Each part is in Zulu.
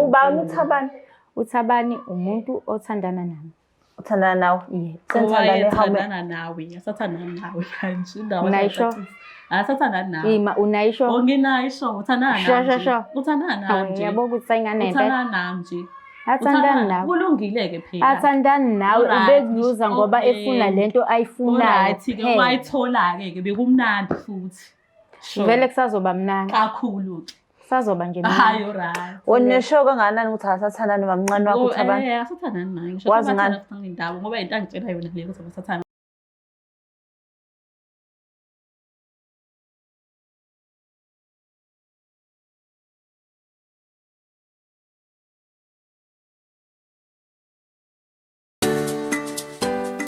Ubani uThabani? uThabani umuntu othandana nami. Uthandana nawe? Yebo. Uthandana nawe, asathandana nawe kanje. Unayisho? Asathandana nawe. Ima unayisho? Nginayisho, uthandana nami. Sho. Uthandana nami. Yabo ukuthi sayingane uthandana nami. Athandana nawe. Kulungile-ke phela. Athandana nawe ubekuza ngoba efuna lento ayifunayo. Alright-ke mayithola-ke bekumnandi futhi. Vele kusazoba mnandi. Kakhulu-ke. Sazoba nje mnandi. Hayi alright. Unesho kangakanani ukuthi asathandana nomncane wakho uThabani? Asathandana naye. Ngisho Wazi ngani? indaba ngoba into angitshela yona leyo ukuthi asathandana.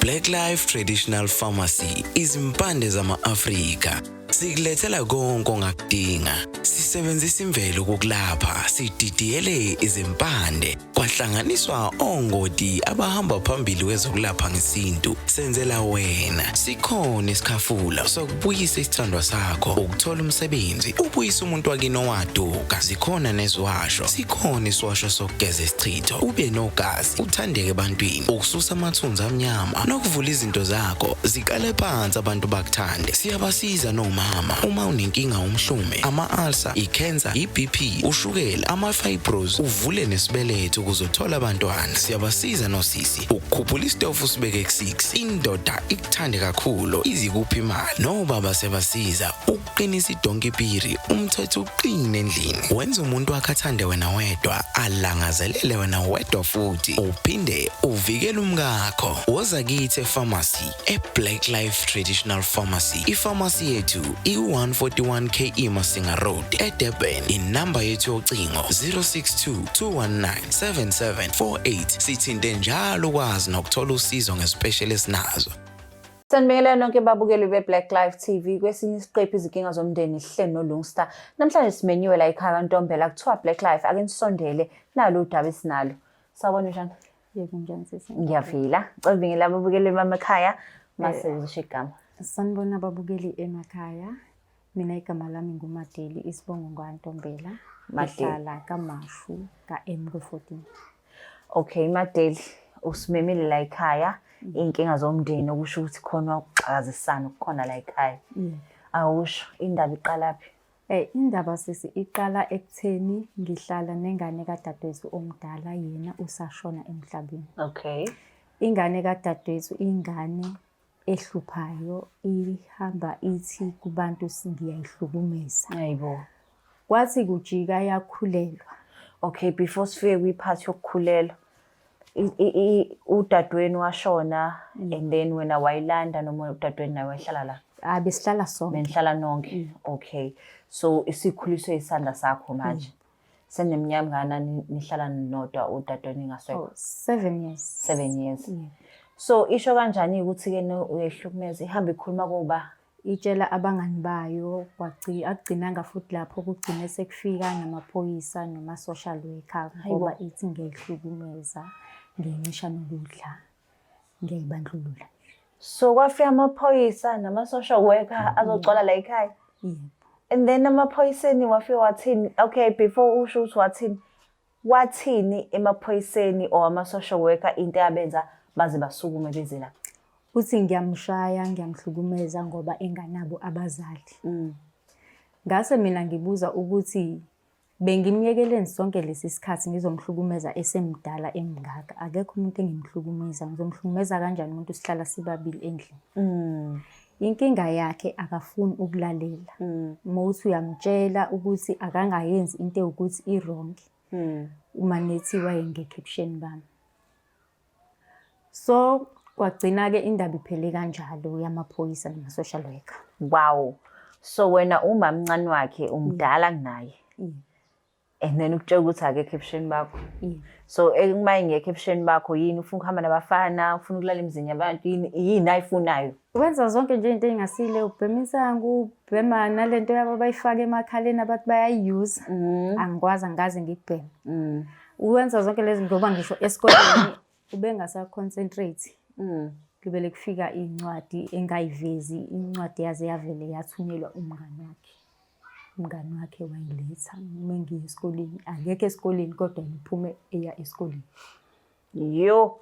Black Life Traditional Pharmacy izimpande zama-Afrika. Sikulethela konke ongakudinga. Sisebenzisa imvelo ukulapha, sididiyele izimpande. Kwahlanganiswa ongoti abahamba phambili kwezokulapha ngesintu. Senzela wena. Sikhona isikhafula sokubuyisa isithandwa sakho, ukuthola umsebenzi, ubuyisa umuntu wakini owaduka. Sikhona neziwasho. Sikhona isiwasho sokugeza isichitho, ube nogazi, uthandeke ebantwini, ukususa amathunzi amnyama, nokuvula izinto zakho zikale phansi abantu bakuthande. Siyabasiza nomama uma unenkinga umhlume, ama-ulcer, i-cancer, i-BP, ushukela, ama-fibros, uvule nesibeletho ukuzothola abantwana. Siyabasiza nosisi ukukhuphula isitofu sibeke ku-6, indoda ikuthande kakhulu izikuphi imali. Nobaba sebasiza ukuqinisa idonkipiri, umthetho uqine endlini. Wenza umuntu wakhe athande wena wedwa, alangazelele wena wedwa futhi, uphinde uvikele umkakho. Woza kithi epharmacy, eBlack Life Traditional Pharmacy. Ipharmacy yethu i-141 KE Masinga Road, eDurban. Inamba yethu yocingo 062-219-7748. Sithinte njalo ukwazi nokuthola usizo ngespecialist nazo. Sanibingelela nonke babukeli beBlack Life TV kwesinye isiqephu izinkinga zomndeni hlelo noLungstar. Namhlanje simenyiwe la ekhaya kaNtombela kuthiwa Black Life ake nisondele nalo udaba esinalo. Sawubona njani? Yebo njani sisi. Ngiyafila. Cebingela ababukeli bamakhaya masezisho igama. Sanibona ababukeli emakhaya. Mina igama lami nguMadeli Isibongo ngaNtombela. Mahlala kaMashu ka-M14. Okay, Madeli, usimemile la ekhaya. Inkinga zomndeni okusho ukuthi khona ukuxakazisana ukukhona la ekhaya. Awusho indaba iqalaphi? Indaba sisi iqala ekutheni ngihlala nengane kadadewethu omdala yena usashona emhlabeni. Okay. Ingane kadadewethu ingane ehluphayo ihamba ithi kubantu ngiyayihlukumeza. Hayibo. Kwathi kujika yakhulelwa. Okay, before sifike kwiphathi yokukhulelwa. Udadewenu washona and then wena wayilanda noma udadewenu nawe wahlala la? Besihlala sonke. Benihlala nonke. Okay. So isikhuliswe isandla sakho manje. Seneminyaka ngana nihlala nodwa udadewenu ngasekho? 7 years. 7 years. So isho kanjani ukuthi ke uyehlukumeza ihamba ikhuluma kuba itshela abangani bayo agcinanga futhi lapho kugcine sekufika namaphoyisa noma social worker ngoba ithi ngiyihlukumeza ngengisha nokudla ngiyibandlulula. So kwafika amaphoyisa nama social worker azogcwala la ekhaya? Yebo. And then amaphoyiseni wafika wathini? Okay, before usho ukuthi wathini emaphoyiseni or ama social worker into yabenza baze basukume beze la? Uthi ngiyamshaya ngiyamhlukumeza ngoba enganabo abazali. Ngase mina ngibuza ukuthi bengimyekeleni sonke lesi sikhathi ngizomhlukumeza esemdala emngaka. Akekho umuntu engimhlukumeza, ngizomhlukumeza kanjani umuntu sihlala sibabili endlini. Inkinga yakhe akafuni ukulalela. Mawuthi uyamtshela ukuthi akangayenzi into ukuthi i-wrong. Uma nethiwa ngekaption bami. So kwagcina ke indaba iphele kanjalo yamaphoyisa nama social worker. Wow. So wena uma mncane wakhe umdala kunaye. And then ukutshela ukuthi ake caption bakho. So ekumaye ngecaption bakho yini ufuna ukuhamba nabafana, ufuna ukulala emizini yabantu yini ayifunayo? Wenza zonke nje into engasile ubhemisangu, ubhema nalento yabo bayifaka emakhaleni abathi bayayuse. Angikwazi angaze ngikubheme. Uwenza zonke lezi ngoba ngisho esikoleni ubengasa concentrate. Kibele kufika incwadi engayivezi, incwadi yaze yavele yathunyelwa umngane wakhe. umngani wakhe wayiletha uma ngiye esikoleni. Akekho esikoleni kodwa ngiphume eya esikoleni. Yo.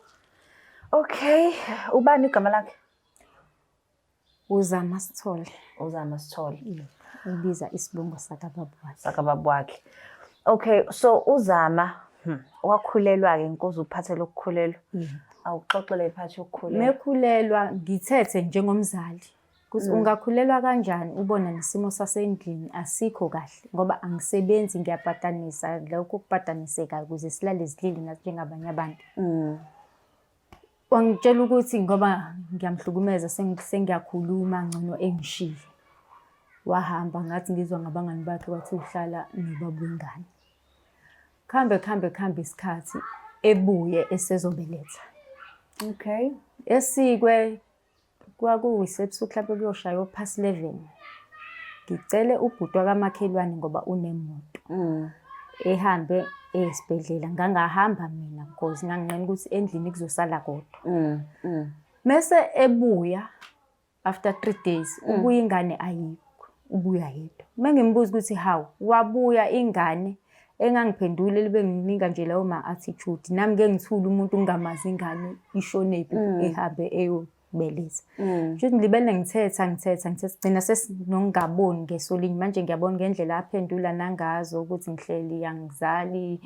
Okay, ubani igama lakhe? Uzama Sithole. Uzama Sithole. Ubiza isibongo sakababa wakhe. Okay, so Uzama wakhulelwa-ke inkosi uphathele ukukhulelwa. Awuxoxele iphathi yokukhulelwa. Mekhulelwa ngithethe njengomzali ukuthi ungakhulelwa kanjani ubona nesimo sasendlini asikho kahle ngoba angisebenzi ngiyaphatanisa lokho kupataniseka ukuze silale ezidlile nathi njengabanye abantu. Wangitshela ukuthi ngoba ngiyamhlukumeza sengiyakhuluma ngcono engishiye. Wahamba ngathi ngizwa ngabangani bakhe wathi uhlala nobaba wengane. Khambe isikhathi ebuye esezobeletha. Okay. Esikwe kwakuyisebusuku mhlawumbe kuyoshaya past 11. Ngicele ubhuti wakamakhelwane ngoba unemoto. Ehambe esibhedlela ngangahamba mina because nganginqena ukuthi endlini kuzosala kodwa. Mase ebuya after 3 days ubuya ingane ayikho, ubuya yedwa. Mengimbuza ukuthi how wabuya ingane engangiphendule libe nginika nje lawo ma-attitude nami ngeke ngithule umuntu ungamazi ingane ishonephi ehambe eyobeletha. Nje ngilibele ngithetha gcina sesinongaboni ngesolinye manje ngiyabona ngendlela aphendula nangazo ukuthi ngihleli yangizali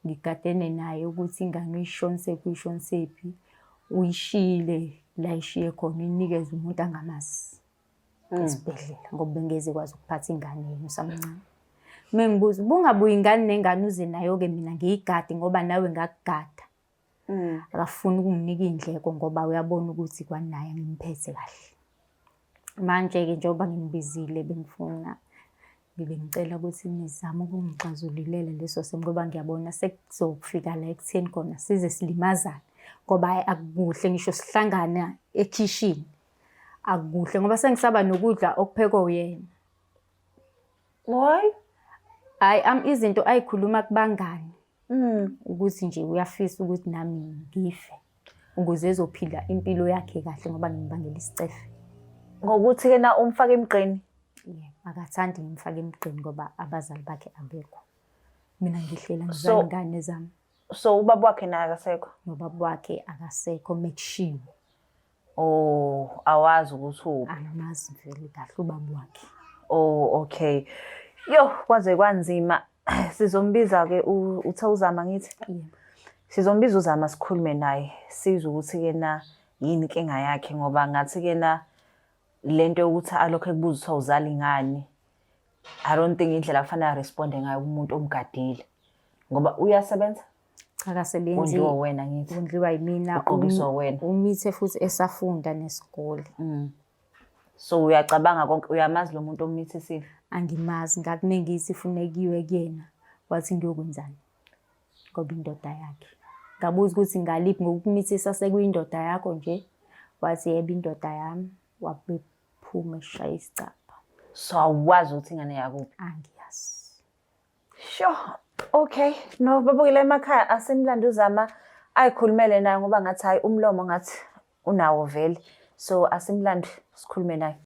ngigadene naye ukuthi ingane uyishonsephi uyishile la ishiye khona inikeze umuntu angamazi esibhedlela ngoba bengeze kwazi ukuphatha ingane yena usamncane. Mengibuza bungabuya ingane nengane uze nayo ke mina ngiyigade ngoba nawe ngakugada. Akafuni ukunginika indleko ngoba uyabona ukuthi kwanaye ngimphethe kahle. Manje ke njengoba ngibizile bengifuna ngicela ukuthi nizame ukungixazululela leso simo ngoba ngiyabona sekuzofika la ekutheni khona size silimazana ngoba akukuhle ngisho sihlangana ekitchen. Akukuhle ngoba sengisaba nokudla okuphekwa uyena. Why? Izinto ayikhuluma kubangani. Ukuthi nje uyafisa ukuthi nami ngife ukuze ezophila impilo yakhe kahle ngoba ngibangela isicefe. Ngokuthi ke na umfake emgqeni. Akathandi ngimfake emgqeni ngoba abazali bakhe abekho. Mina ngihlela ngizala ingane zami. So ubaba wakhe naye akasekho? Nobaba wakhe akasekho mekushiwo. Oh, awazi ukuthi uphi. Angamazi vele kahle ubaba wakhe. Oh, okay. Yo, kwaze kwanzima. Sizombiza ke Uzama ngithi. Sizombiza Uzama sikhulume naye. Sizwe ukuthi ke na yini inkinga yakhe ngoba ngathi ke na lento ukuthi alokho ekubuza ukuthi uzala ingane. I don't think indlela afanele responde ngayo umuntu omgadile. Ngoba uyasebenza? Akasebenzi. Ondliwa wena ngithi. Ondliwa yimina. Uqokiswa wena. Umithe futhi esafunda nesikole. So uyacabanga konke uyamazi lo muntu omithisile? Angimazi ngathi mengithi ifunekiwe kuyena wathi ngiyokwenzani ngoba indoda yakhe. Ngabuza ukuthi ngaliphi ngokumithisa sekuyindoda yakho nje wathi yebo indoda yami wabephuma eshaya isicapha. So awazi ukuthi ingane yakuphi? Angiyazi. Sure. Okay. No babukile emakhaya asimlanda Uzama ayikhulumele naye ngoba ngathi hayi umlomo ngathi unawo vele. So asimlanda sikhulume naye.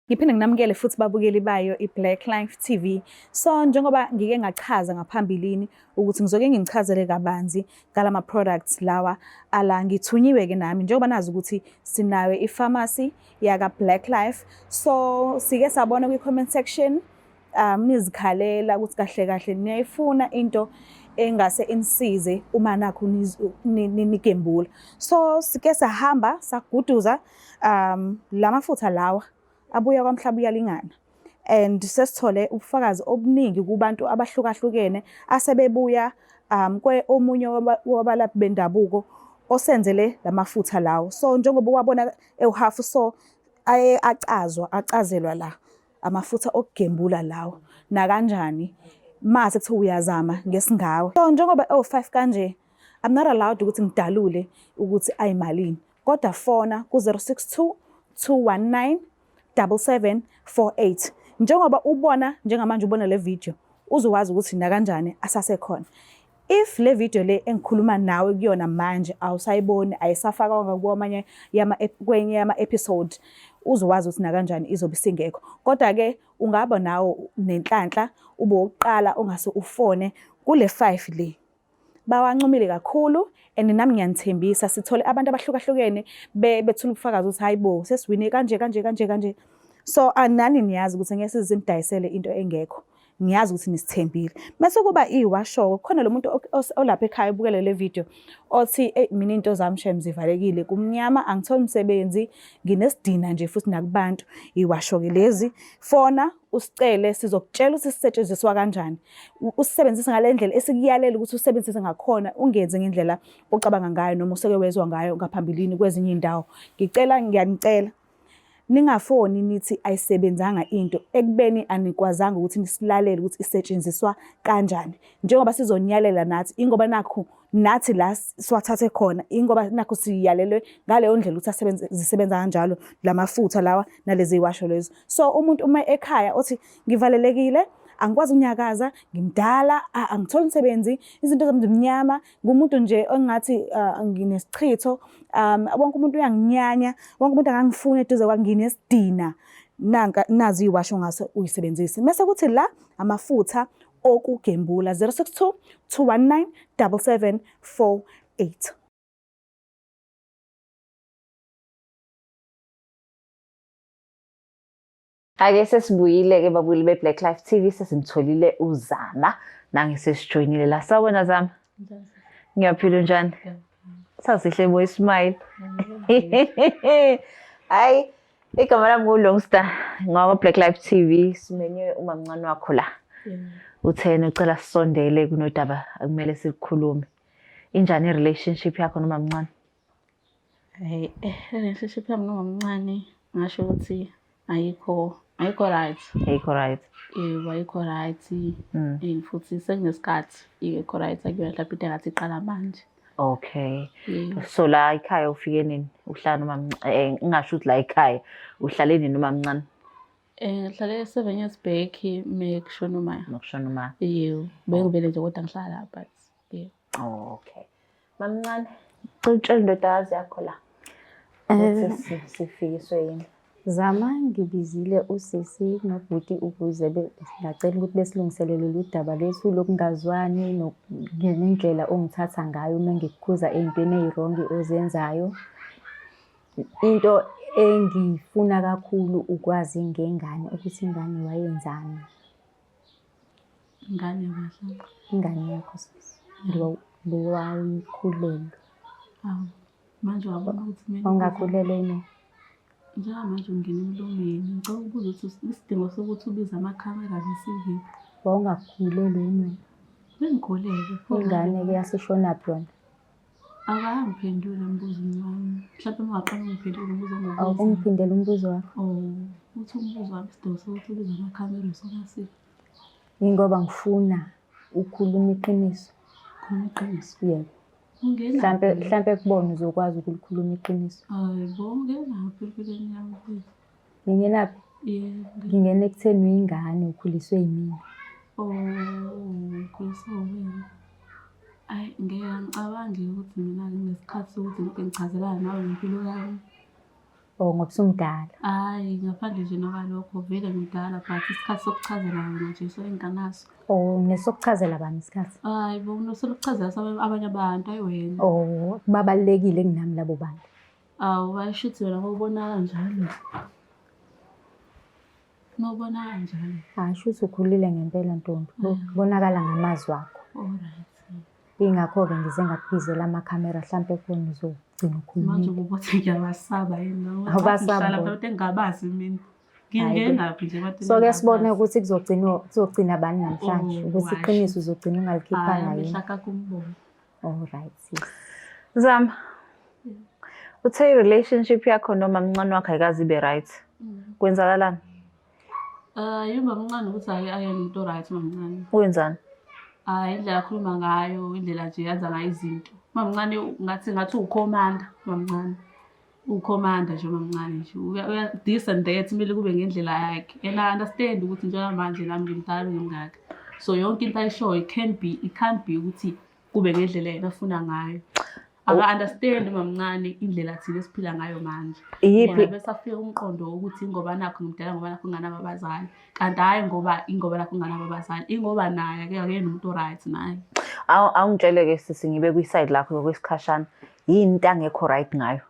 Ngiphinde nginamukele futhi babukeli bayo iBlack Life TV. So njengoba ngike ngachaza ngaphambilini ukuthi ngizoke ngichazele kabanzi ngalama products lawa ala ngithunyiwe ke nami njengoba nazi ukuthi sinawe ipharmacy yaka Black Life. So sike sabona kwi comment section nizikhalela ukuthi kahle kahle niyayifuna into engase insize uma nakho nikembula. So sike sahamba saguduza lamafutha lawa abuya kwaMhlaba uyalingana and sesithole ubufakazi obuningi kubantu abahlukahlukene asebebuya omunye wabalaphi bendabuko osenzele lamafutha lawo. So njengoba wabona ewuhafu so acazelwa la amafutha okugembula lawo na kanjani mase kuthiwa uyazama ngesingawe. So njengoba ewu5 kanje I'm not allowed ukuthi ngidalule ukuthi ayimalini kodwa fona ku 062 219 7748. Njengoba ubona njengamanje ubona le video uzokwazi ukuthi na kanjani asasekhona. If le video le engikhuluma nawe kuyona manje awusayiboni ayisafakwa kwenye yama-episode uzokwazi ukuthi nakanjani izobe isingekho. Kodwa-ke ungaba nawo nenhlanhla ube wokuqala ongase ufone kule 5 le. Bawancomile kakhulu and nami ngiyanithembisa sithole abantu abahlukahlukene bethula ubufakazi ukuthi hayibo sesiwine kanje. So nani niyazi ukuthi ngeke sizimdayisele into engekho. Ngiyazi ukuthi nisithembile. Mase kuba iwasho khona lo muntu olapha ekhaya ubukele le video othi mina into zami shem zivalekile kumnyama angitholi umsebenzi nginesidina nje futhi nakubantu iwasho ke lezi fona usicele sizokutshela ukuthi sisetshenziswa kanjani usebenzise ngalendlela esikuyalela ukuthi usebenzise ngakhona ungenze ngendlela ocabanga ngayo noma useke wezwa ngayo ngaphambilini kwezinye indawo. Ngiyanicela ningafoni nithi ayisebenzanga into ekubeni anikwazanga ukuthi nisilalele ukuthi isetshenziswa kanjani. Njengoba sizonyalela nathi ingoba nakho nathi la siwathathe khona ingoba nakho siyalelwe ngaleyo ndlela ukuthi zisebenza kanjalo lamafutha lawa nalezi iwasho lezi. So umuntu uma ekhaya othi ngivalelekile angikwazi unyakaza ngimdala angitholi umsebenzi izinto zami zimnyama ngumuntu nje ongathi nginesichitho wonke umuntu uyanginyanya wonke umuntu akangifuni eduze kwanginesidina nazi iwasho ngase uyisebenzise. Mase kuthi la amafutha okugembula 062 219 7748. Ake sesibuyile-ke babuyile be-Black Life TV sesimtholile uZama nangisesijoyinile la. Sawubona Zama. Ngiyaphila njani? Sasihle boy smile. Hayi igama lami nguLongstar ngoba Black Life TV simenye umamncane wakho la. Uthena ucela sisondele kunodaba akumele sikhulume. Injani relationship yakho nomamncane? Hey, relationship yami nomamncane ngasho ukuthi ayikho right. Ayikho right. Ayikho right. Futhi sekunesikhathi ayikho right akuyona mhlawumbe into engathi iqala manje. Okay. So la ekhaya ufike nini? Uhlala nomamncane ngingasho ukuthi la ekhaya uhlale nini nomamncane? Ngihlale 7 years back mekushona uma. Nokushona uma. Yebo. Bengivele nje kodwa ngihlala but yeah. Okay. Mamncane, utshela indodakazi yakho la. Sifikiswe yini? Zama ngibizile usisi nobhuti ukuze ngacela ukuthi besilungiselele udaba lethu lokungazwani ngendlela ongithatha ngayo uma ngikukhuza ezintweni ezirongi ozenzayo. Into engifuna kakhulu ukwazi ngengane ukuthi ingane wayenzani. Ingane kahle. Ingane yakho sisi. Lo wayikhulelwe. Manje wabona ukuthi mina ungakhulelwe njengamanje ungena emlomeni ngicela ukubuza ukuthi isidingo sokuthi ubize amakhamera nesivivi wawungakhulelwe yini? Bengikhulelwe ingane ke yasishonaphi yona? Akangiphendule umbuzo wami mhlawumbe ungaqala ungiphendule umbuzo ngokuthi ungiphindele umbuzo wakho. Uthi umbuzo wami isidingo sokuthi ubize amakhamera usongasiphi? Ingoba ngifuna ukhuluma iqiniso. Khuluma iqiniso? Yebo. Mhlambe kubona uzokwazi ukulikhuluma iqiniso. Hayibo ngenaphi empilweni yami? Ngingenaphi? Yebo. Ngingene ekutheni uyingane ukhuliswe yimina. Ukhuliswe wena. Ayi ngeke ngicabange ukuthi mina nginesikhathi sokuthi ngichazelane nawe ngempilo yami. Ngoba usumdala. Hayi ngaphandle nje nokalokho vele ngidala but isikhathi sokuchazela wena nje so enganaso. Nesokuchazela bani isikhathi? Hayi bona sokuchazela abanye abantu ayiwena. Kubalekile kunami labo bantu. Bayishuthi wena ngobona kanjalo. Ngobona kanjalo. Shuthi ukhulile ngempela Ntombi. Bonakala ngamazwi akho. Alright. Ingakho-ke ngize ngakubizela amakhamera mhlampe kubona uzogcina ukhuluma. Manje ukuthi ngiyabasaba yini? Awubasaba abantu engingabazi mina. Ngingenaphi nje abantu. So ke sibone ukuthi kuzogcina abani namhlanje ukuthi iqiniso uzogcina ungalikhiphanga yini. Ngishaka kumbono. Alright sis. Zama. Uthe relationship yakho nomamncane wakho ayikazi ibe right. Kwenzakalani? Yimba mncane ukuthi ayena into right mamncane. Wenzani? Indlela akhuluma ngayo, indlela nje yenza ngayo izinto. Mamncane ngathi ukhomanda mamncane. Ukhomanda nje mamncane nje. Uya this and that kumele kube ngendlela yakhe. And I understand ukuthi njengamanje nami ngimdala ngimngaka. So yonke into ayishoyo it can't be ukuthi kube ngendlela yena afuna ngayo. Aka-understand mamncane indlela thina esiphila ngayo manje. Yena bese afika umqondo wokuthi ingoba nakho ngimdala ngoba nakho nganabo abazali. Kanti hayi ingoba nakho nganabo abazali. Ingoba naye akuyena umuntu right naye. Awungitshele-ke sisi ngibe kwi-side lakho yokwesikhashana. Yini into angekho right ngayo?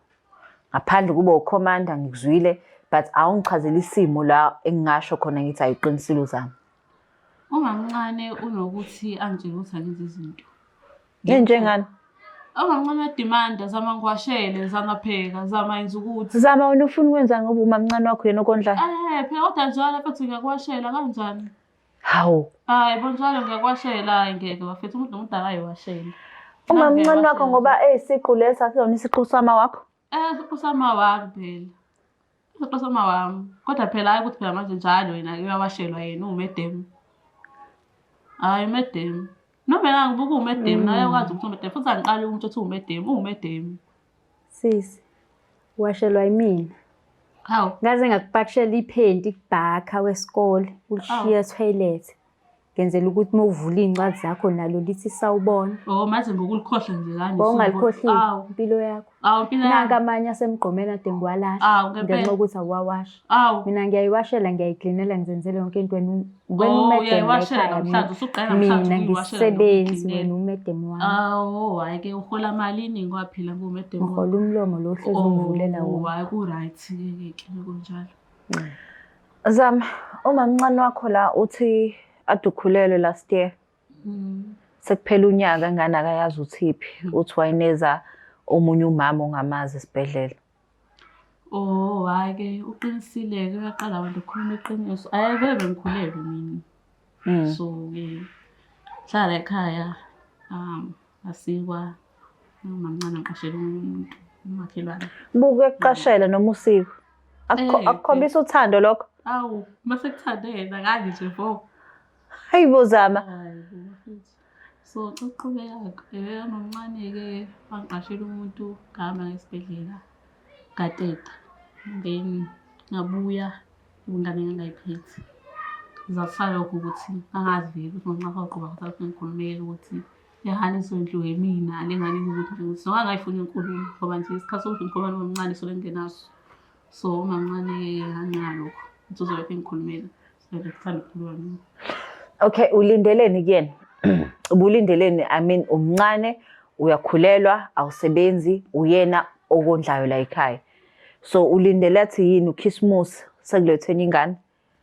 Ngaphandle kube ukhomanda ngikuzwile, but awungichazela isimo la engingasho khona ngithi ayiqinisile uzami. Uma mncane unokuthi angitshela ukuthi angenze izinto. Njengani? Omamncane uyadimanda zama ngiwashele zangapheka zama yenza ukuthi. Zama wena ufuna ukwenza ngoba umamncane wakho yena okondlayo. Phela kodwa njalo futhi ngiyakwashela kanjani? Hawu. Hayi bonjalo ngiyakwashela ngeke bafethu umuntu omdala ayiwashela. Umamncane wakho ngoba eyisiqu lesa akuzona isiqu sama wakho? Isiqu sama wami phela. Isiqu sama wami. Kodwa phela hayi ukuthi phela manje njalo yena uyawashelwa yena umedemu. Hayi umedemu. Noma yena ngibuka umedemu naye ukwazi ukuthi umedemu futhi angiqali umuntu othi umedemu. Sisi, washelwa yimina. Hawu. Ngaze ngakupakishela iphenti kubhakha wesikole, ulishiya toilet. Ngenzela ukuthi uma uvula iy'ncwadi zakho nalo lithi sawubona. Manje ngokulikhohlwa nje kanje. Ungalikhohlile impilo yakho. Impilo yakho. Nanka amanye asemgqomeni ade ngiwalasha. Ngenxa yokuthi awuwawasha. Mina ngiyayiwashela ngiyayiklinela ngizenzele yonke into wena umedemu ekhaya. Mina ngisebenzi wena umedemu wami. Hhayi-ke uhola malini ngwaphila ngumedemu. Ngihola umlomo lo hlezi ungivulela wona. Hhayi ku-right-ke kunjalo. Zama, umamncane wakho la uthi ade ukhulelwe last year. Sekuphela unyaka ngani akayazi uthiphi. Uthi wayineza omunye umama ongamazi esibhedlela. Hhayi-ke uqinisile-ke uyaqala abantu ukukhuluma iqiniso. Vele ngikhulelwe mina. So-ke hlala ekhaya asikwa umamncane ngiqashela umuntu umakhelwane. Buke ekuqashela noma usiko. Akukhombisa uthando lokho? Awu, mase kuthande yena ngani nje vo. Hayi bo Zama. So uqhubeka-ke nomncane-ke wangiqashela umuntu ngahamba ngesibhedlela ngateta. Then ngabuya ubungane ngangayiphethi. Ngizasala lokho ukuthi angaziveli ukuthi ngenxa yokuqoba ukuthi ngikhulumele ukuthi yahani isondlo yemina lengane ukuthi nje ngangayifuni inkulumo ngoba nje isikhathi sokuthi ngikhuluma nomncane so lengenaso. So umamncane angalokho ukuthi uzobe engikhulumela. Ngikuthanda ukukhuluma nami. Okay, ulindeleni kuyena? Ubulindeleni, I mean umncane, uyakhulelwa, awusebenzi, uyena okondlayo la ekhaya. So ulindele athi yini uKhisimusi sekuletheni ingane?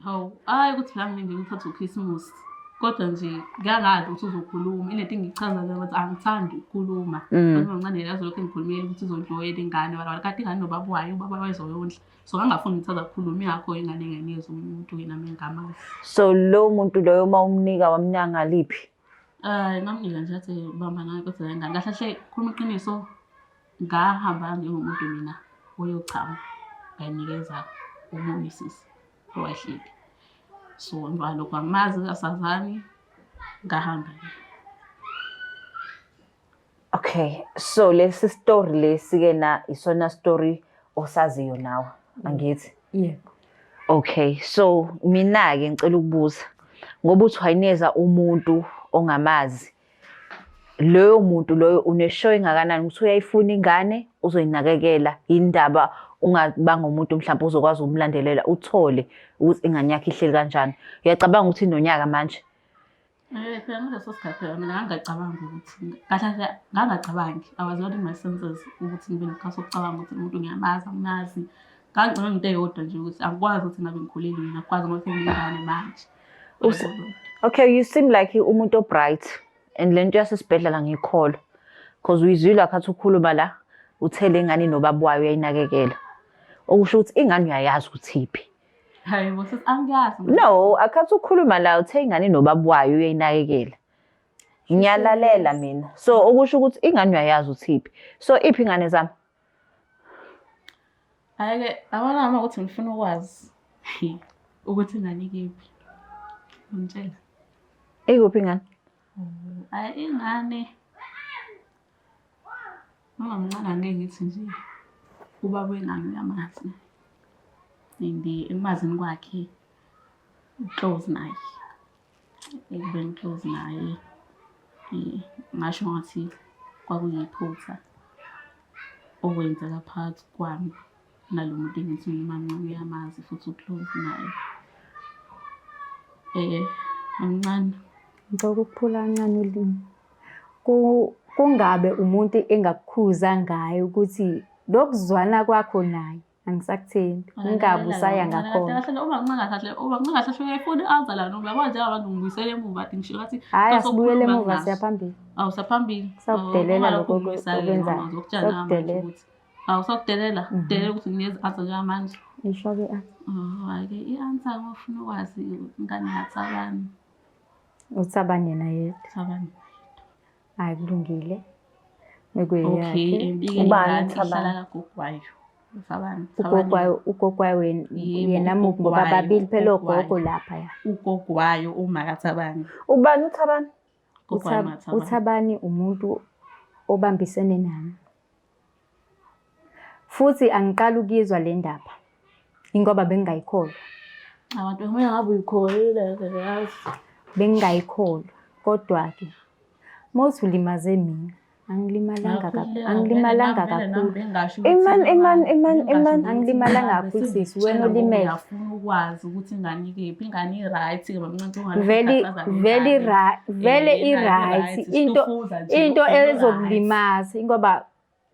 Hawu, hayi ukuthi la ngilinde ngithathe uKhisimusi. Kodwa nje ngiyangazi ukuthi uzokhuluma. Ilento engichaza ukuthi angithandi ukukhuluma. Umamncane yazo lokho engikhulumela ukuthi uzondloyela ingane wala kade ingane nobaba wayo, ubaba wayezoyondla. So ngangafuni ngithatha ukukhuluma yakho ingane engenikeza umuntu yena ngingamazi. So lo muntu loyo uma umnika wamnyanga liphi? Ngamnika nje athi bamba naye kodwa ingane. Kahle khuluma iqiniso ngahamba njengomuntu mina oyochama ngayinikeza umunye sisi owahleli. So emva lokho angimazi asazani ngahamba. Okay, so lesi story lesi-ke na isona story osaziyo nawe, angithi? Yebo. Okay, so mina-ke ngicela ukubuza ngoba uthi wayineza umuntu ongamazi. Loyo muntu loyo uneshow engakanani ukuthi uyayifuna ingane uzoyinakekela indaba ungabanga umuntu mhlawumbe uzokwazi umlandelela uthole ukuthi ingane yakhe ihleli kanjani. Uyacabanga ukuthi inonyaka manje? Phela ngaleso sikhathi mina ngangacabanga ukuthi kahle ngangacabangi. I was not in my senses ukuthi ngibe nesikhathi sokucabanga ukuthi umuntu ngiyamazi angimazi. Ngangicabanga into eyodwa nje ukuthi angikwazi ukuthi ngabe ngikhulile mina akwazi ngoba sengiyingane manje. Okay, you seem like umuntu obright and lento yasesibhedlela ngiyikholwa because uyizwile akhathi ukhuluma la uthele ingane nobaba wayo uyayinakekela. Okusho ukuthi ingane uyayazi ukuthi iphi. Hayi bose angiyazi. No, akhathi ukhuluma la uthe ingane nobaba wayo uyayinakekela. Ngiyalalela mina. So okusho ukuthi ingane uyayazi ukuthi iphi. So iphi ingane zami? Hayi-ke abona uma ukuthi ngifuna ukwazi ukuthi ingane ikephi. Ngitshela. Ikuphi ingane? Ingane. Mama mncane angeke ngithi nje ubaba wengane uyamazi. Emazini kwakhe close naye. Ekubeni close naye. Ngasho ngathi kwakuyiphutha okwenzeka phakathi kwami nalo muntu engithi mina mncane uyamazi futhi uclose naye. Mncane. Ngicela ukuphula kancane ulimi. Kungabe umuntu engakukhuza ngayo ukuthi lokuzwana kwakho naye angisakuthembi. Ungabe usaya ngakhona. Uma ngincane kahle uyayifuna azala noma yabo njengabantu ngibuyisele emuva athi ngisho ngathi Hhayi asibuyele emuva siyaphambili. Awusaphambili. Sakudelela lokho okwenzayo. Sakudelela. Awusakudelela. Delela ukuthi ngiyazi njengamanje. Isho-ke Hhayi-ke i-answer ngofuna ukwazi ingane yaThabani. uThabani yena yedwa. Thabani. Hhayi kulungile. Okay, Mekuyeyakhe. Ubani ihlala kagogwayo. Thabani. Ugogwayo yena muphi ngoba babili phela ogogo lapha ya. Ugogwayo uma kaThabani. Ubani uThabani? uThabani umuntu obambisene nami. Futhi angiqala ukuyizwa le ndaba. Ingoba bengingayikholwa. Abantu kumele ngabe uyikholile yazi. Bengingayikholwa. Kodwa-ke mothi ulimaze mina. Angilimalanga kakhulu. Angilimalanga kakhulu. Iman. Angilimalanga kakhulu sisi wena olimele. Ngiyafuna ukwazi ukuthi ingane ikephi, ingane i-right ke bamncane Vele i-right. Into ezokulimaza ingoba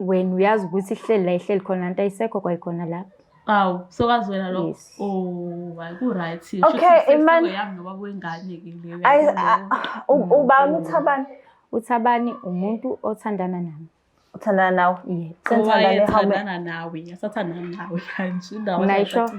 wena uyazi ukuthi ihleli la ihleli khona into ayisekho kwayikhona lapha. Awu, sokazi wena lo. Yes. Oh, hayi ku-right. Okay, Iman. Yami ngoba kwengane ke leyo. Ubani uThabani? uThabani umuntu othandana nami. Uthandana nawe? Yebo. Senthandana nawe, asathandana nawe kanje indawo. Unayisho?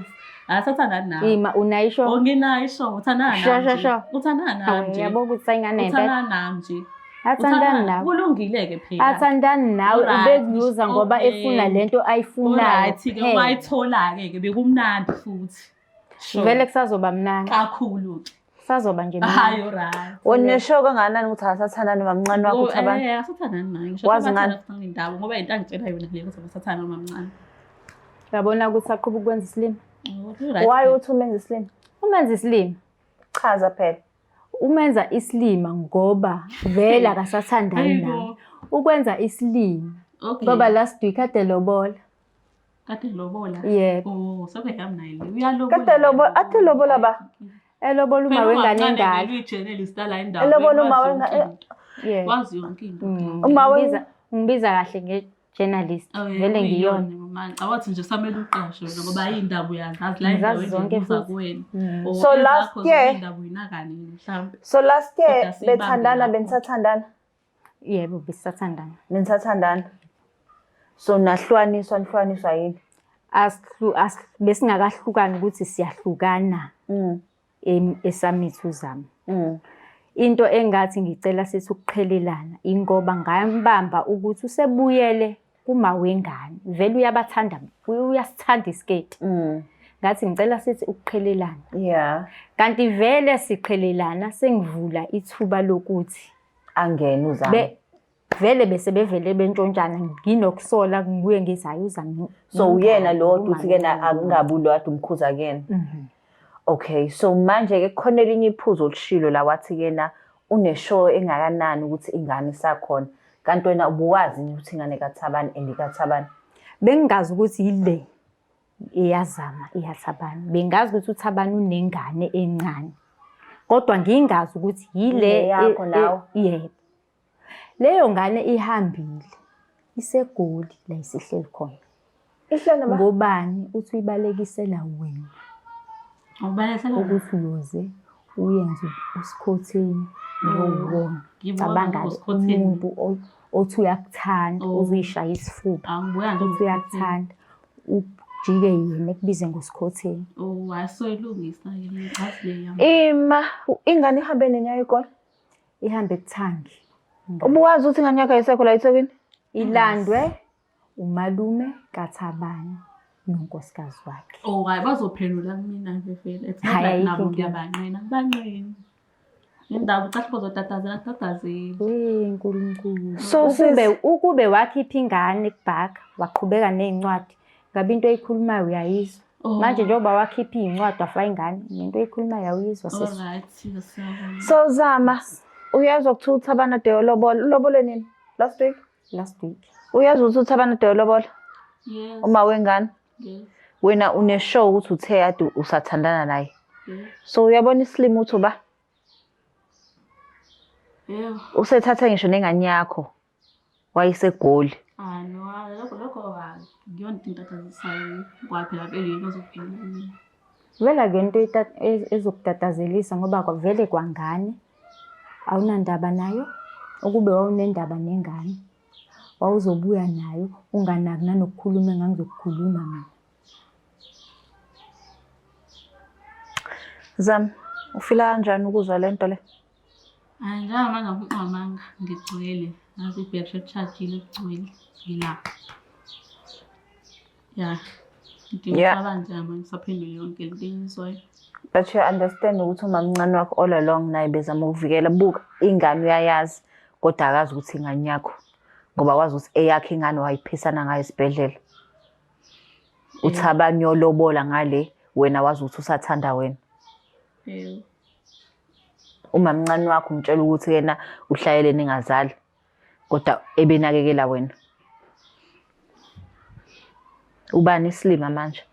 Asathandana nawe. Ima unayisho? Onginayisho, uthandana nawe. Sho. Uthandana nawe nje. Yabo ukuthi sayingane impela. Uthandana nawe nje. Athandana nawe. Kulungile ke phela. Athandana nawe ubekuyuza ngoba efuna lento ayifunayo. Right ke wayithola ke bekumnandi futhi. Vele kusazoba mnandi. Kakhulu ke. Sazoba nje mnandi. Hayi right. Wonesho kangakanani ukuthi asathandana nomncane wakho uThabani? Asathandana naye. Ngisho Wazi ngani? ukuthi indaba ngoba into angitshela yona leyo ukuthi asathandana nomncane. Uyabona ukuthi aqhubeka ukwenza isilimo. Why uthi umenza isilimo? Umenza isilimo. Chaza phela. Umenza isilima ngoba vele akasathandani nawe. Ukwenza isilimo. Ngoba last week kade lobola. Kade lobola? Yebo. Oh, sokuyami naye le. Uyalobola. Kade lobola, athi lobola ba? Elobola uma wengane engaka. Elobola uma wengane. Yebo. Wazi yonke into. Uma ngibiza kahle nge-journalist. Vele ngiyona. Awathi nje samele uqashe ngoba indaba uyazazi la Ngizazi zonke futhi. kuwena. So last year indaba uyinakani mhlawumbe. So last year bethandana benisathandana? Yebo besathandana. Benisathandana. So nihlukaniswa yini? Besingakahlukani ukuthi siyahlukana. Esamithu zami. Into engathi ngicela sithi ukuqhelelana ingoba ngambamba ukuthi usebuyele kuma wengane. Vele uyabathanda, uyasithanda isiketi. Ngathi ngicela sithi ukuqhelelana. Yeah. Kanti vele siqhelelana sengivula ithuba lokuthi angene uzami. Vele bese bevele bentshontshana nginokusola ngibuye ngithi hayi uzami. So uyena lo uthi kena akungabulo wadi umkhuza kena. Okay, so manje ke khona elinye iphuzo olishilo la wathi kena uneshow engakanani ukuthi ingane isakhona. Kanti wena ubuwazi ukuthi ingane kaThabani andikaThabani. Bengingazi ukuthi yile iyazama iyaThabani. Bengazi ukuthi uThabani unengane encane. Kodwa ngingazi ukuthi yile yakho nawe. Yebo. Leyo ngane ihambile. Isegoli la isihleli khona. Ihlala ba? Ngobani uthi uyibalekisela wena. Ubalekisela ukuthi uyoze uyenze usikhotheni ngowona. Cabanga umuntu othi uyakuthanda uzuyishaya isifuba. Angibuya nje uthi uyakuthanda. Ujike yena ekubize ngosikhotheni. Oh, asoyilungisa yini ngazi le yami. Ima ingane ihambe nenyayo ikona. Ihambe ekuthangi. Ubuwazi ukuthi ingane yakho ayisekho la eThekwini? Ilandwe umalume kaThabani nonkosikazi wakhe. Oh, hayi bazophendula kumina nje vele. It's not like nabo ngiyabanqena. Banqena. Indaba ucathi bozotatazela. Nkulunkulu. So ukube wakhipha ingane kubhaka waqhubeka nezincwadi ngabe into eyikhulumayo uyayizwa. Manje njengoba wakhipha izincwadi wafa ingane into eyikhulumayo uyizwa sesi. Alright, siyasaba. So zama Uyazi ukuthiwa uThabana Day olobola. Ulobole nini? Last week? Last week. Uyazi ukuthi uThabana Day olobola? Yes. Uma wengane? Yes. Wena une-show ukuthi uthe kade usathandana naye. Yes. So uyabona iSlim uthi uba? Yebo. Usethatha ngisho nengane yakho. Wayisegoli. No, lokho ngiyona into entathazisayo kwaphi lapha elini ozophila. Vele akuyona into ezokutatazelisa ngoba vele kwangane awunandaba nayo. Ukube wawunendaba nengane wawuzobuya nayo unganaki nanokukhuluma engangizokukhuluma mina. Zam, ufila kanjani ukuzwa lento le? Njengamanga ngigcwele. Ngathi ibhebhe echajile kugcwele ngila. Yeah. Ngicabanga nje manje ngisaphendule yonke into engizwayo. But you understand ukuthi umamncane wakho all along naye bezama ukuvikela. Buka ingane uyayazi kodwa akazi ukuthi ingane yakho ngoba wazi ukuthi eyakhe ingane wayiphisana ngayo esibhedlela. Uthabani yolobola ngale wena wazi ukuthi usathanda wena. Yebo. Umamncane wakho umtshela ukuthi yena uhlayele ningazali kodwa ebenakekela wena. Ubani iSlim manje?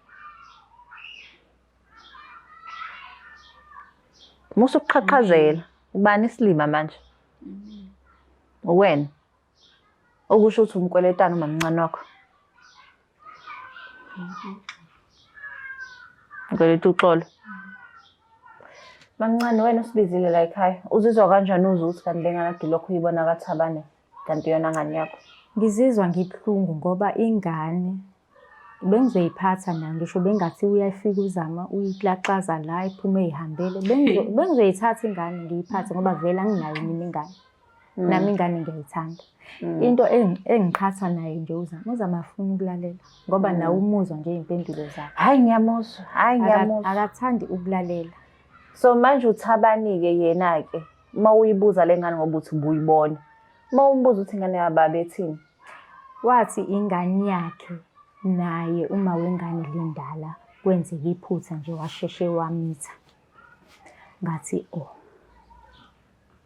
Musu kuqhaqhazela. Ubani iSlim manje? Wena. Okusho ukuthi umkweletana umamncane wakho. Ukweleta uxolo. Mamncane wena usibizile la ekhaya. Uzizwa kanjani uzuthi kanti lengane lokho uyibona kaThabane kanti yona ngane yakho? Ngizizwa ngibhlungu ngoba ingane bengizoyiphatha nayo ngisho bengathi uyafika uzama uyilaxaza la iphume ihambele bengizoyithatha ingane ngiyiphathe ngoba vele anginayo mina ingane. Nami ingane ngiyayithanda. Into engiqhatha nayo nje uzama afuna ukulalela ngoba nawe umuzwa nje impendulo zakhe. Hayi ngiyamuzwa. Akathandi ukulalela. So manje uThabani ke yena ke mawuyibuza lengane ngoba uthi ubuyibona. Mawumbuza uthi ingane yababa ethini? Wathi ingane yakhe naye uma wengane lindala kwenzeka iphutha nje washeshe wamitha. Ngathi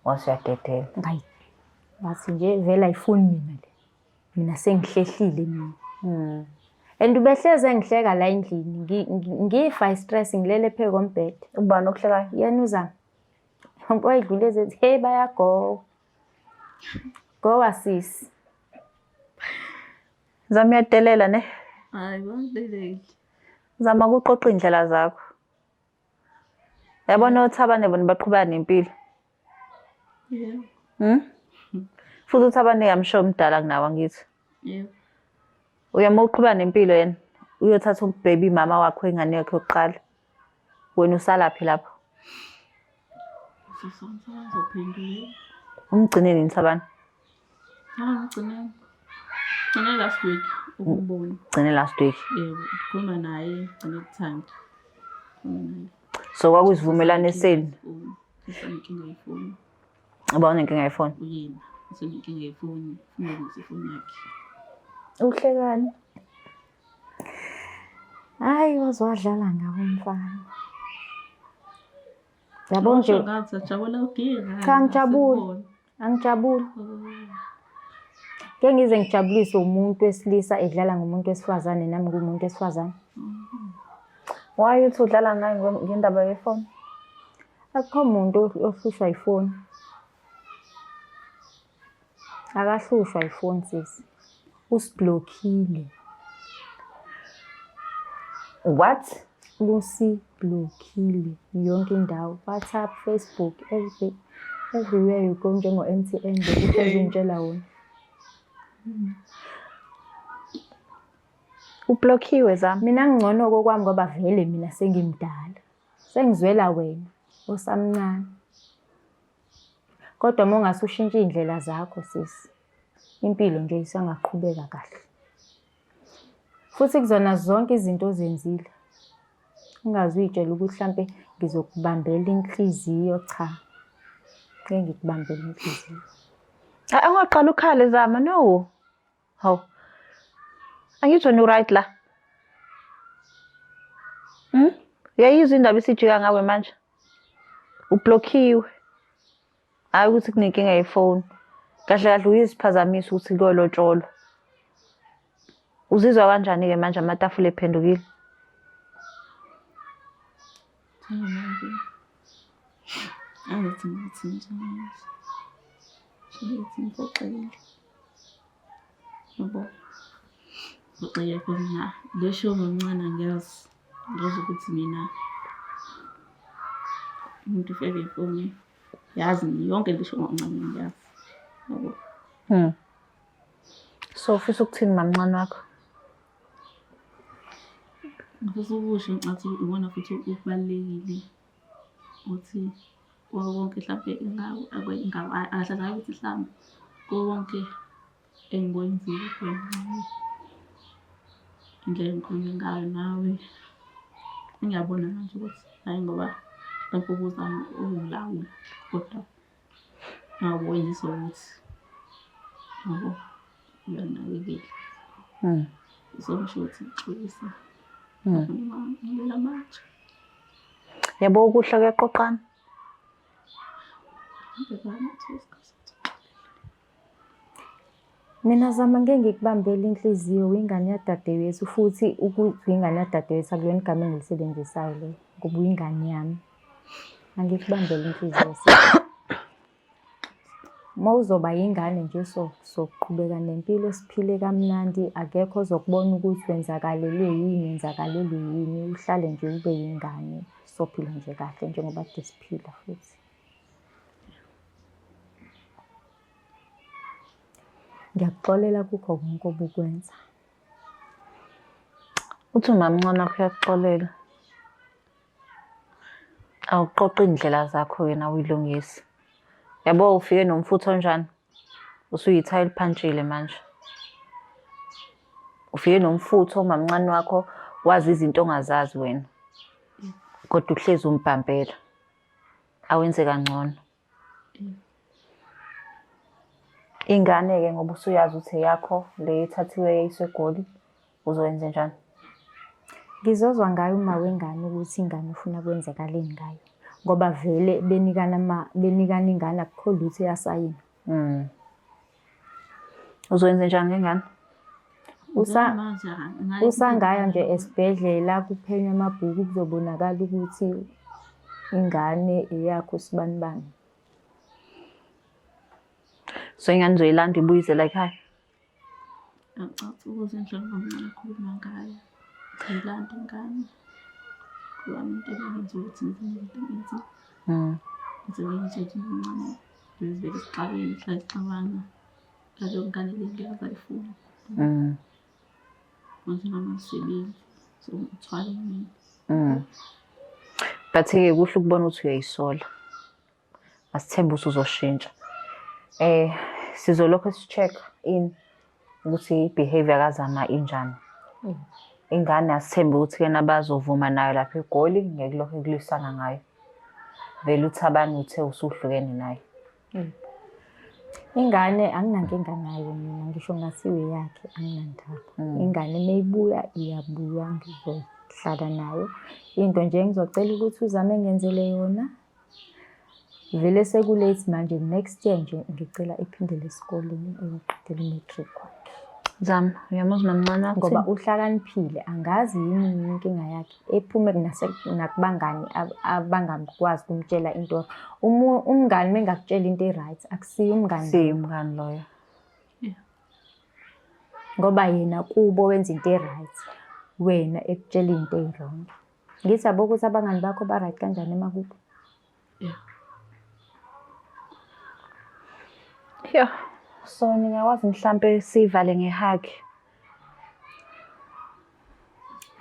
wasiyadedela. Ngayi. Wathi nje vele ayifuni mina le. Mina sengihlehlile mina. And ubehleze ngihleka la endlini ngifa stress ngilele phe kombhede. Ubani okuhlekayo? Yena uzama. Wayidlule ethi hey bayago. Go sis. Zama yadelela ne? Hayi bangidelele. Zama ukuqoqa indlela zakho. Yabona uThabane bona baqhubana nempilo. Yebo. Futhi uThabane yamsho umdala kunawe ngithi. Yebo. Uyama uqhubana nempilo yena. Uyothatha umbaby mama wakho ingane yakhe yokuqala. Wena usalaphi lapho? Sizophendula. Umgcine nini Thabane? Ngigcine last week ukubona. Gcine last week. Yebo, ukhuluma naye ngine kuthanda. So kwakuyivumelane senu. Inkinga yefoni. Ubona inkinga yefoni. Uyena, inkinga yefoni, ufuna ifoni yakhe. Uhlekani? Hayi wazwadlala ngawo umfana. Yabo nje ngathi ajabula uginga. Cha ngijabula. Angijabuli. Ke ngize ngijabulise umuntu wesilisa edlala ngomuntu wesifazane nami ngumuntu wesifazane. Why uthi udlala ngaye ngendaba yefoni? Akukho umuntu ohlushwa ifoni. Akahlushwa ifoni sisi. Usiblockile. What? Usiblockile yonke indawo. WhatsApp, Facebook, everywhere you go njengo MTN bekuzintshela wona. Ublockiwe Zama. Mina ngcono kokwami ngoba vele mina sengimdala. Sengizwela wena osamncane. Kodwa mongase ushintshe indlela zakho sisi. Impilo nje isangaqhubeka kahle. Futhi kuzona zonke izinto ozenzile. Ungazuyitshela ukuthi mhlambe ngizokubambela inhliziyo cha. Ngeke ngikubambele inhliziyo. Angaqala ukhale Zama no. Haw. Angizwe no right la. Uyayizwa indaba isijika ngawe manje. Ublockiwe. Hayi ukuthi kunenkinga yefoni. Kahle kahle uyiziphazamisa ukuthi kuyolotsholwa. Uzizwa kanjani-ke manje amatafula ephendukile? Angithi ngithi njani. Ngithi ngiphoxekile. Yabo. Ngixoxe khona lesho ngomncane ngiyazi. Ngiyazi ukuthi mina umuntu ufike ifoni yazi yonke lesho ngomncane ngiyazi. Yabo. So ufisa ukuthini mamncane wakho? Ngifisa ukusho ngathi ubona futhi ukubalekile ukuthi wonke mhlawumbe akahlala ukuthi mhlawumbe konke engikwenzile khona indlela engikhulume ngayo nawe ngiyabona manje ukuthi hayi ngoba mhlawumbe ukuzama ukungilawula kodwa ngawenzisa ukuthi yabo uyanakekela. Izongisho ukuthi ngixolisa. Ngiyela manje. Yabo ukuhla kuyaqoqana. Mina zama ngeke ngikubambele inhliziyo uyingane yadadewethu futhi ukuthi uyingane yadadewethu akulona igama engilisebenzisayo le ngoba uyingane yami. Angikubambele inhliziyo. Mawuzoba yingane nje sokuqhubeka nempilo siphile kamnandi akekho ozokubona ukuthi wenzakalelwe yini uhlale nje ube yingane sophila nje kahle njengoba siphila futhi. Ngiyakuxolela kukho konke obukwenza. Uthi mamncane wakho uyakuxolela. Awuqoqi indlela zakho wena uyilungise. Yabo ufike nomfutho onjani? Usuyithayi eliphantshile manje. Ufike nomfutho mamncane wakho wazi izinto ongazazi wena. Kodwa uhlezi umbhambela. Awenze kangcono. Ingane-ke ngoba usuyazi ukuthi yakho le ethathiwe yayiswe eGoli uzoyenza njani? Ngizozwa ngayo uma wengane ukuthi ingane ufuna kwenzakaleni ngayo. Ngoba vele benikana ingane akukho lutho eyasayini. Uzoyenza njani ngengane? Usangaya nje esibhedlela kuphenywe amabhuku kuzobonakala ukuthi ingane eyakho sibanibani. So ingane uzoyilanda ibuyisela ekhaya? Angicathi ukuze njengoba ngicela ukukhuluma ngayo. Ngilanda ingane. Kuba umuntu ebenza ukuthi ngizenze. Ngizenze umncane. Ngizibeke isixabeni hlala isixabana. Kaloku ingane le ngiyazayifuna. Manje ngamasebenzi so ngithwala mina. But-ke kuhle ukubona ukuthi uyayisola. Asithembe usuzoshintsha. Sizolokho si-check in ukuthi i-behavior kaZama injani. Ingane asithembe ukuthi kena bazovuma nayo lapha eGoli ngeke lokho ekulisana ngayo. Vele uthi abanye uthe usuhlukene naye. Ingane anginankinga nayo mina ngisho ngasiwe yakhe anginandaba. Ingane mayibuya iyabuya ngizohlala nayo. Into nje ngizocela ukuthi uZame ngenzele yona. Vele sekulate manje next year nje ngicela iphindele esikoleni eyoqedela i-matric kwakhe. Zama uyamazi mamncane wakho ngoba uhlakaniphile angazi yini inkinga yakhe ephume nakubangani abangakwazi ukumtshela into. Umngane mengakutshela into e-right akusiyo umngane. Si umngane loyo. Ngoba yena kubo wenza into e-right wena ekutshela into e-wrong. Ngithi yabo ukuthi abangani bakho ba-right kanjani emakubo? Yeah. So ningakwazi mhlambe sivale ngehug.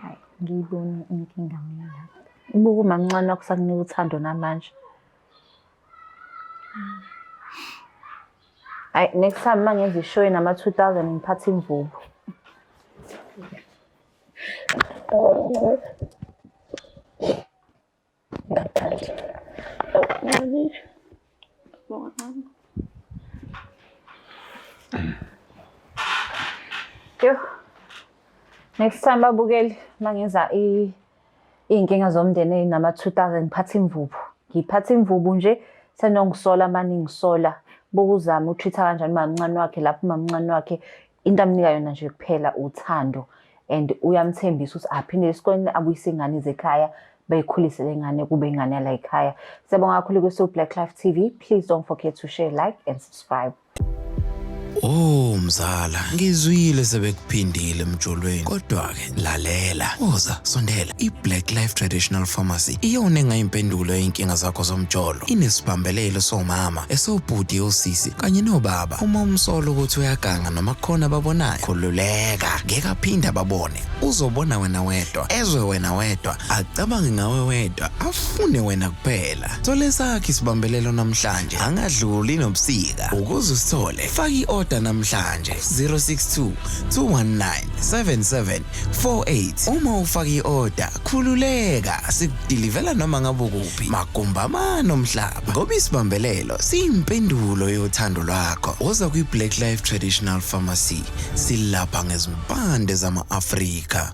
Hayi ngiyibona inkinga mina lapha. Ubuka umamncane wakho sakunika uthando namanje. Hayi next time mangenza ishow nama 2000 ngiphatha imvubu. Yo. Next time babukeli mangenza inkinga zomndeni nama 2000 ngiphatha imvubu. Ngiphatha imvubu nje senongisola manje ngisola bokuzama utreat-a kanjani umamncane wakhe lapho umamncane wakhe into amnika yona nje kuphela uthando and uyamthembisa ukuthi aphinde esikoleni abuyise ingane ezekhaya beyikhulise lengane kube ingane la ekhaya. Siyabonga kakhulu ku Black Life TV. Please don't forget to share, like and subscribe. Oh mzala, ngizwile sebekuphindile emjolweni. Kodwa ke lalela, woza sondela. iBlack Life Traditional Pharmacy iyona engayimpendulo yinkinga zakho zomjolo. Inesibambelelo somama, esobhuti osisi kanye nobaba. Uma umsolo ukuthi uyaganga noma khona babonayo, khululeka, ngeke aphinda babone. Uzobona wena wedwa, ezwe wena wedwa, acabange ngawe wedwa, afune wena kuphela. Thole sakhe isibambelelo namhlanje, angadluli nobusika. Ukuze usithole, faki order namhlanje 062 219 7748. Uma ufaki order, khululeka, sikudilivela noma ngabe kuphi. Magumbama nomhlaba. Ngoba isibambelelo siyimpendulo yothando lwakho. Woza kwiBlack Life Traditional Pharmacy, silapha ngezimpande zama-Afrika.